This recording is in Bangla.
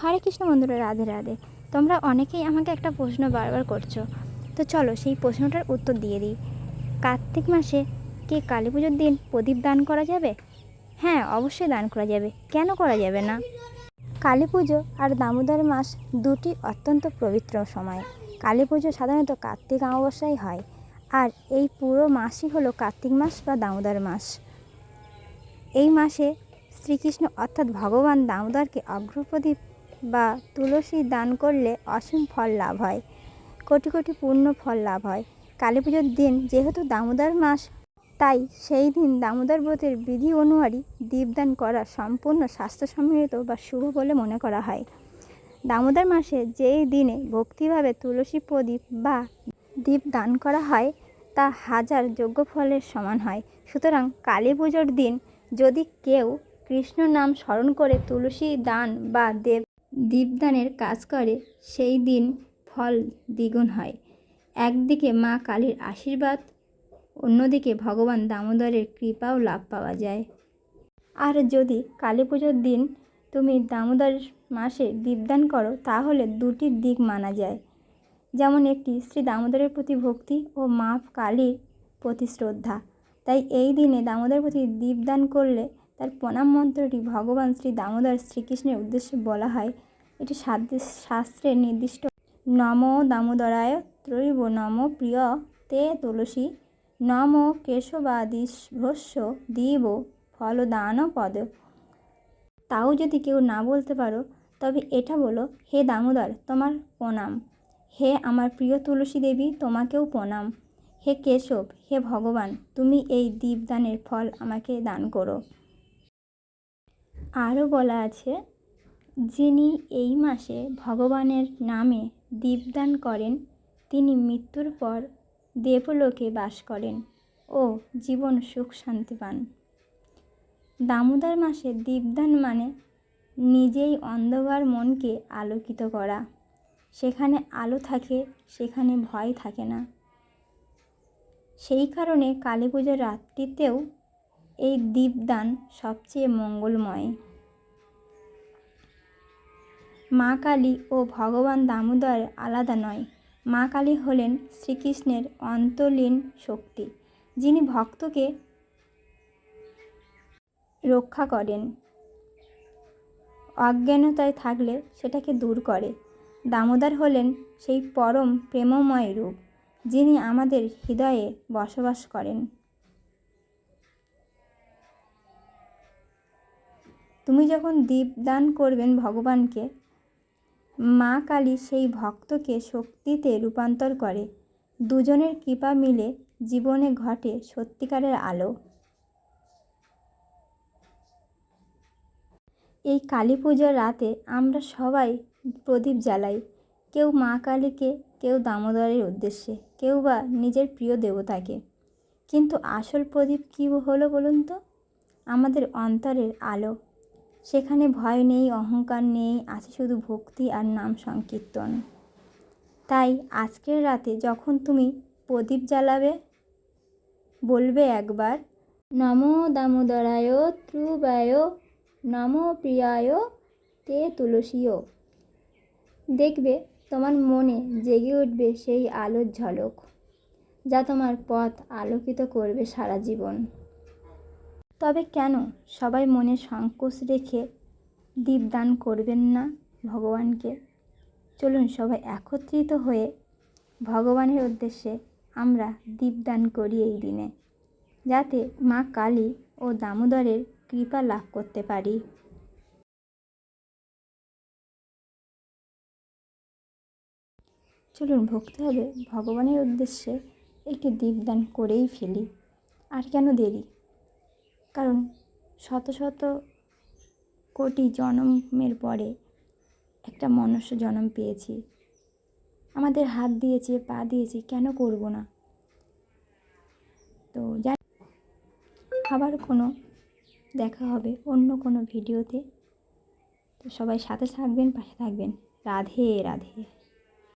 হরে কৃষ্ণ বন্ধুরা, রাধে রাধে। তোমরা অনেকেই আমাকে একটা প্রশ্ন বারবার করছো, তো চলো সেই প্রশ্নটার উত্তর দিয়ে দিই। কার্তিক মাসে কি কালী পুজোর দিন প্রদীপ দান করা যাবে? হ্যাঁ, অবশ্যই দান করা যাবে। কেন করা যাবে না? কালী পুজো আর দামোদর মাস দুটি অত্যন্ত পবিত্র সময়। কালী পুজো সাধারণত কার্তিক অমাবস্যায় হয়, আর এই পুরো মাসই হলো কার্তিক মাস বা দামোদর মাস। এই মাসে শ্রীকৃষ্ণ অর্থাৎ ভগবান দামোদরকে অগ্রপ্রদীপ বা তুলসী দান করলে অসীম ফল লাভ হয়, কোটি কোটি পূর্ণ ফল লাভ হয়। কালী পুজোর দিন যেহেতু দামোদর মাস, তাই সেই দিন দামোদর ব্রতের বিধি অনুযায়ী দীপদান করা সম্পূর্ণ স্বাস্থ্যসম্মত বা শুভ বলে মনে করা হয়। দামোদর মাসে যেই দিনে ভক্তিভাবে তুলসী প্রদীপ বা দীপ দান করা হয় তা হাজার যজ্ঞ ফলের সমান হয়। সুতরাং কালী পুজোর দিন যদি কেউ কৃষ্ণ নাম স্মরণ করে তুলসী দান বা দীপদানের কাজ করে, সেই দিন ফল দ্বিগুণ হয়। একদিকে মা কালীর আশীর্বাদ, অন্যদিকে ভগবান দামোদরের কৃপাও লাভ পাওয়া যায়। আর যদি কালী পুজোর দিন তুমি দামোদর মাসে দীপদান করো, তাহলে দুটি দিক মানা যায়। যেমন একটি শ্রী দামোদরের প্রতি ভক্তি ও মা কালীর প্রতি শ্রদ্ধা। তাই এই দিনে দামোদরের প্রতি দীপদান করলে তার প্রণাম মন্ত্রটি ভগবান শ্রী দামোদর শ্রীকৃষ্ণের উদ্দেশ্যে বলা হয়। এটি শাস্ত্রে নির্দিষ্ট। নম দামোদরায় ত্রৈব নম প্রিয় তে তুলসী নম কেশবাদিভ্রস্য দিব ফলদান পদ। তাও যদি কেউ না বলতে পারো, তবে এটা বলো, হে দামোদর তোমার প্রণাম, হে আমার প্রিয় তুলসী দেবী তোমাকেও প্রণাম, হে কেশব, হে ভগবান তুমি এই দীপদানের ফল আমাকে দান করো। আরও বলা আছে, যিনি এই মাসে ভগবানের নামে দীপদান করেন তিনি মৃত্যুর পর দেবলোকে বাস করেন ও জীবন সুখ শান্তি পান। দামোদর মাসে দীপদান মানে নিজেই অন্ধকার মনকে আলোকিত করা। সেখানে আলো থাকে, সেখানে ভয় থাকে না। সেই কারণে কালী পুজোর রাত্রিতেও এই দীপদান সবচেয়ে মঙ্গলময়। মা কালী ও ভগবান দামোদর আলাদা নয়। মা কালী হলেন শ্রীকৃষ্ণের অন্তলীন শক্তি, যিনি ভক্তকে রক্ষা করেন, অজ্ঞানতায় থাকলে সেটাকে দূর করে। দামোদর হলেন সেই পরম প্রেমময় রূপ, যিনি আমাদের হৃদয়ে বসবাস করেন। তুমি যখন দীপদান করবেন ভগবানকে, মা কালী সেই ভক্তকে শক্তিতে রূপান্তর করে। দুজনের কৃপা মিলে জীবনে ঘটে সত্যিকারের আলো। এই কালী পুজোর রাতে আমরা সবাই প্রদীপ জ্বালাই, কেউ মা কালীকে, কেউ দামোদরের উদ্দেশ্যে, কেউ বা নিজের প্রিয় দেবতাকে। কিন্তু আসল প্রদীপ কী হলো বলুন তো? আমাদের অন্তরের আলো। সেখানে ভয় নেই, অহংকার নেই, আছে শুধু ভক্তি আর নাম সংকীর্তন। তাই আজকের রাতে যখন তুমি প্রদীপ জ্বালাবে, বলবে একবার, নম দামোদরায় ধ্রুবায় নম প্রিয়ায় তে তুলসীয়। দেখবে তোমার মনে জেগে উঠবে সেই আলোর ঝলক, যা তোমার পথ আলোকিত করবে সারা জীবন। তবে কেন সবাই মনে সংকোচ রেখে দীপদান করবেন না ভগবানকে? চলুন সবাই একত্রিত হয়ে ভগবানের উদ্দেশ্যে আমরা দীপদান করি এই দিনে, যাতে মা কালী ও দামোদরের কৃপা লাভ করতে পারি। চলুন ভক্তিভাবে ভগবানের উদ্দেশ্যে একটি দীপদান করেই ফেলি। আর কেন দেরি? কারণ শত শত কোটি জন্মের পরে একটা মনুষ্য জন্ম পেয়েছি, আমাদের হাত দিয়েছে, পা দিয়েছে, কেন করব না? তো আবার কোনো দেখা হবে অন্য কোনো ভিডিওতে। তো সবাই সাথে থাকবেন, পাশে থাকবেন। রাধে রাধে।